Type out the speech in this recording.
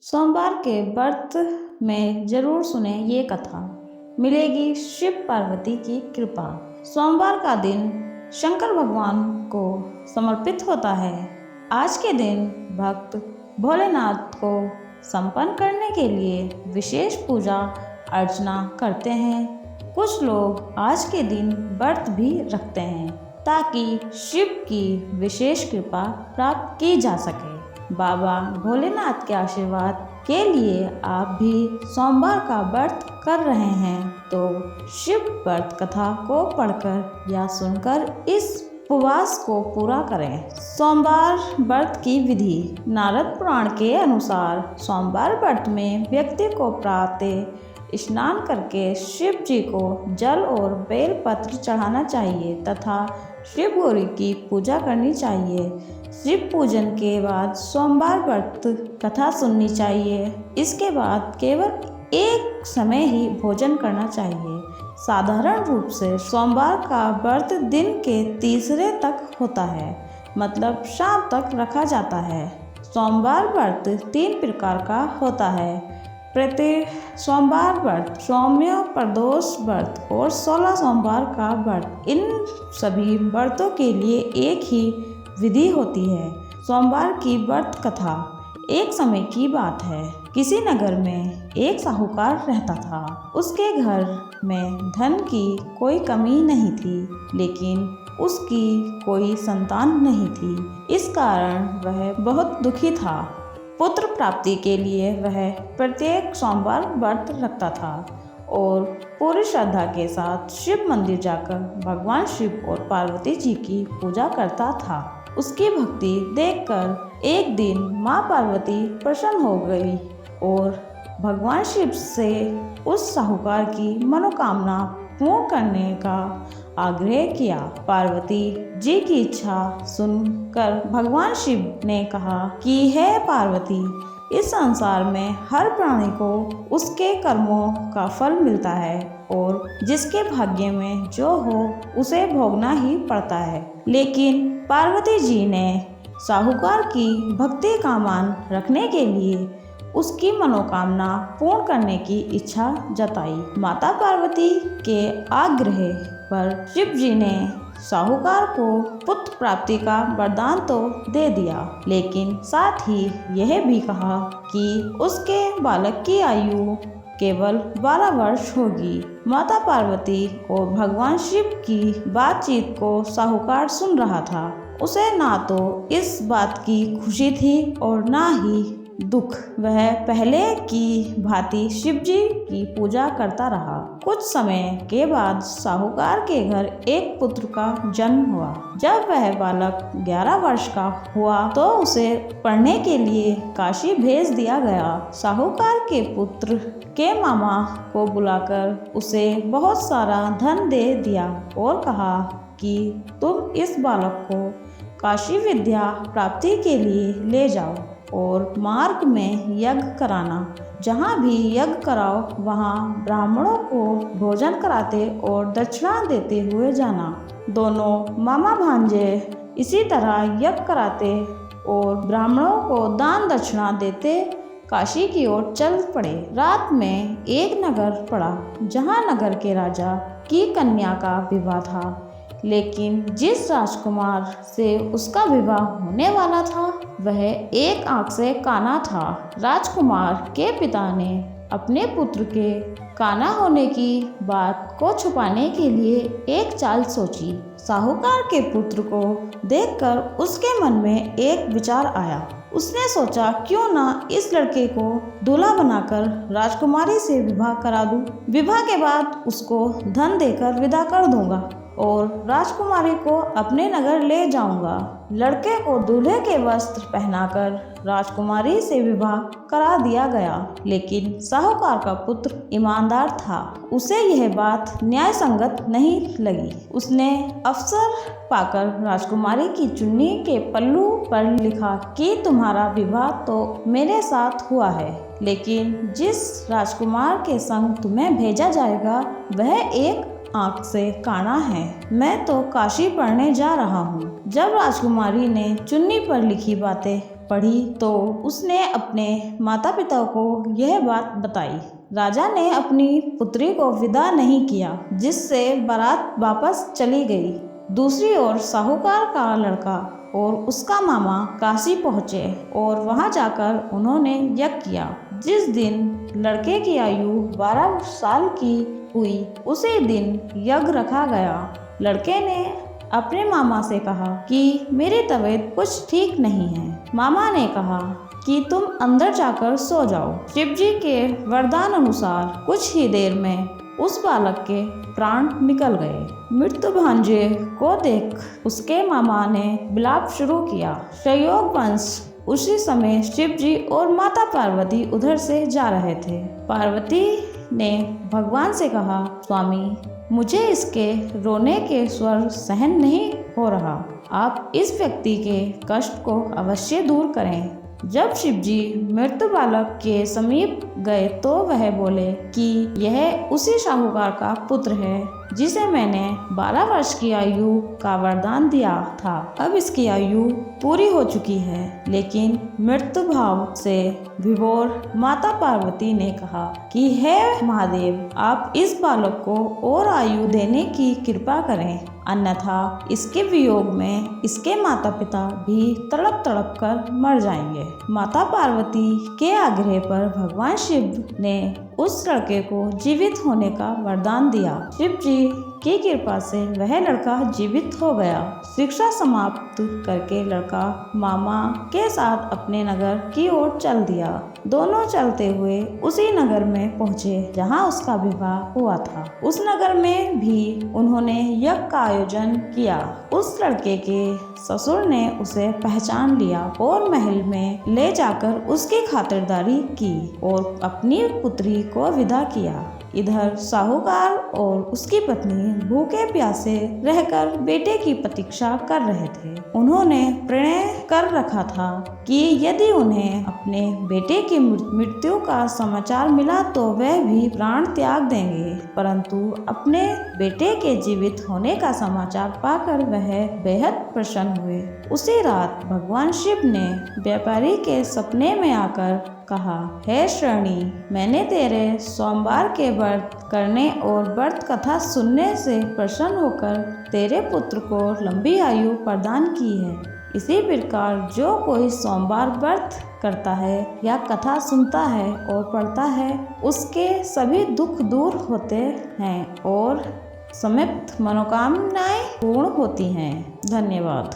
सोमवार के व्रत में जरूर सुने ये कथा, मिलेगी शिव पार्वती की कृपा। सोमवार का दिन शंकर भगवान को समर्पित होता है। आज के दिन भक्त भोलेनाथ को संपन्न करने के लिए विशेष पूजा अर्चना करते हैं। कुछ लोग आज के दिन व्रत भी रखते हैं ताकि शिव की विशेष कृपा प्राप्त की जा सके। बाबा भोलेनाथ के आशीर्वाद के लिए आप भी सोमवार का व्रत कर रहे हैं तो शिव व्रत कथा को पढ़कर या सुनकर इस उपवास को पूरा करें। सोमवार व्रत की विधि। नारद पुराण के अनुसार सोमवार व्रत में व्यक्ति को प्रातः स्नान करके शिव जी को जल और बेल पत्र चढ़ाना चाहिए तथा शिव गौरी की पूजा करनी चाहिए। शिव पूजन के बाद सोमवार व्रत कथा सुननी चाहिए। इसके बाद केवल एक समय ही भोजन करना चाहिए। साधारण रूप से सोमवार का व्रत दिन के तीसरे तक होता है, मतलब शाम तक रखा जाता है। सोमवार व्रत 3 प्रकार का होता है: प्रति सोमवार व्रत, सौम्य प्रदोष व्रत और 16 सोमवार का व्रत। इन सभी व्रतों के लिए एक ही विधि होती है। सोमवार की व्रत कथा। एक समय की बात है, किसी नगर में एक साहूकार रहता था। उसके घर में धन की कोई कमी नहीं थी, लेकिन उसकी कोई संतान नहीं थी। इस कारण वह बहुत दुखी था। पुत्र प्राप्ति के लिए वह प्रत्येक सोमवार व्रत रखता था और पूरी श्रद्धा के साथ शिव मंदिर जाकर भगवान शिव और पार्वती जी की पूजा करता था। उसकी भक्ति देखकर एक दिन माँ पार्वती प्रसन्न हो गई और भगवान शिव से उस साहूकार की मनोकामना पूर्ण करने का आग्रह किया। पार्वती जी की इच्छा सुनकर भगवान शिव ने कहा कि हे पार्वती, इस संसार में हर प्राणी को उसके कर्मों का फल मिलता है और जिसके भाग्य में जो हो उसे भोगना ही पड़ता है। लेकिन पार्वती जी ने साहूकार की भक्ति का मान रखने के लिए उसकी मनोकामना पूर्ण करने की इच्छा जताई। माता पार्वती के आग्रह पर शिव जी ने साहूकार को पुत्र प्राप्ति का वरदान तो दे दिया, लेकिन साथ ही यह भी कहा कि उसके बालक की आयु केवल 12 वर्ष होगी। माता पार्वती और भगवान शिव की बातचीत को साहूकार सुन रहा था। उसे ना तो इस बात की खुशी थी और ना ही दुख। वह पहले की भांति शिवजी की पूजा करता रहा। कुछ समय के बाद साहूकार के घर एक पुत्र का जन्म हुआ। जब वह बालक 11 वर्ष का हुआ तो उसे पढ़ने के लिए काशी भेज दिया गया। साहूकार के पुत्र के मामा को बुलाकर उसे बहुत सारा धन दे दिया और कहा कि तुम इस बालक को काशी विद्या प्राप्ति के लिए ले जाओ और मार्ग में यज्ञ कराना। जहाँ भी यज्ञ कराओ वहाँ ब्राह्मणों को भोजन कराते और दक्षिणा देते हुए जाना। दोनों मामा भांजे इसी तरह यज्ञ कराते और ब्राह्मणों को दान दक्षिणा देते काशी की ओर चल पड़े। रात में एक नगर पड़ा जहाँ नगर के राजा की कन्या का विवाह था, लेकिन जिस राजकुमार से उसका विवाह होने वाला था वह एक आंख से काना था। राजकुमार के पिता ने अपने पुत्र के काना होने की बात को छुपाने के लिए एक चाल सोची। साहूकार के पुत्र को देखकर उसके मन में एक विचार आया। उसने सोचा क्यों ना इस लड़के को दूल्हा बनाकर राजकुमारी से विवाह करा दूं। विवाह के बाद उसको धन देकर विदा कर दूंगा और राजकुमारी को अपने नगर ले जाऊंगा। लड़के को दूल्हे के वस्त्र पहनाकर राजकुमारी से विवाह करा दिया गया, लेकिन साहूकार का पुत्र ईमानदार था। उसे यह बात न्याय संगत नहीं लगी। उसने अवसर पाकर राजकुमारी की चुन्नी के पल्लू पर लिखा कि तुम्हारा विवाह तो मेरे साथ हुआ है, लेकिन जिस राजकुमार के संग तुम्हें भेजा जाएगा वह एक आंख से काना है। मैं तो काशी पढ़ने जा रहा हूँ। जब राजकुमारी ने चुन्नी पर लिखी बातें पढ़ी तो उसने अपने माता पिता को यह बात बताई। राजा ने अपनी पुत्री को विदा नहीं किया, जिससे बारात वापस चली गई। दूसरी ओर साहूकार का लड़का और उसका मामा काशी पहुँचे और वहां जाकर उन्होंने यज्ञ किया। जिस दिन लड़के की आयु 12 साल की हुई, उसी दिन यज्ञ रखा गया। लड़के ने अपने मामा से कहा कि मेरी तबीयत कुछ ठीक नहीं है। मामा ने कहा कि तुम अंदर जाकर सो जाओ। शिव जी के वरदान अनुसार कुछ ही देर में उस बालक के प्राण निकल गए। मृत्यु भांजे को देख उसके मामा ने विलाप शुरू किया। संयोगवश उसी समय शिव जी और माता पार्वती उधर से जा रहे थे। पार्वती ने भगवान से कहा, स्वामी, मुझे इसके रोने के स्वर सहन नहीं हो रहा। आप इस व्यक्ति के कष्ट को अवश्य दूर करें। जब शिवजी मृत्यु बालक के समीप गए तो वह बोले कि यह उसी साहूकार का पुत्र है जिसे मैंने 12 वर्ष की आयु का वरदान दिया था। अब इसकी आयु पूरी हो चुकी है। लेकिन मृत्यु भाव से विभोर माता पार्वती ने कहा कि हे महादेव, आप इस बालक को और आयु देने की कृपा करें, अन्यथा इसके वियोग में इसके माता पिता भी तड़प तड़प कर मर जाएंगे। माता पार्वती के आग्रह पर भगवान शिव ने उस लड़के को जीवित होने का वरदान दिया। शिव जी की कृपा से वह लड़का जीवित हो गया। शिक्षा समाप्त करके लड़का मामा के साथ अपने नगर की ओर चल दिया। दोनों चलते हुए उसी नगर में पहुँचे जहाँ उसका विवाह हुआ था। उस नगर में भी उन्होंने यज्ञ का आयोजन किया। उस लड़के के ससुर ने उसे पहचान लिया और महल में ले जाकर उसकी खातिरदारी की और अपनी पुत्री को विदा किया। इधर साहूकार और उसकी पत्नी भूखे प्यासे रहकर बेटे की प्रतीक्षा कर रहे थे। उन्होंने प्रणय कर रखा था कि यदि उन्हें अपने बेटे की मृत्यु का समाचार मिला तो वह भी प्राण त्याग देंगे, परंतु अपने बेटे के जीवित होने का समाचार पाकर वह बेहद प्रसन्न हुए। उसी रात भगवान शिव ने व्यापारी के सपने में आकर कहा, हे श्रेणी, मैंने तेरे सोमवार के व्रत करने और व्रत कथा सुनने से प्रसन्न होकर तेरे पुत्र को लंबी आयु प्रदान की है। इसी प्रकार जो कोई सोमवार व्रत करता है या कथा सुनता है और पढ़ता है, उसके सभी दुख दूर होते हैं और समस्त मनोकामनाएं पूर्ण होती हैं। धन्यवाद।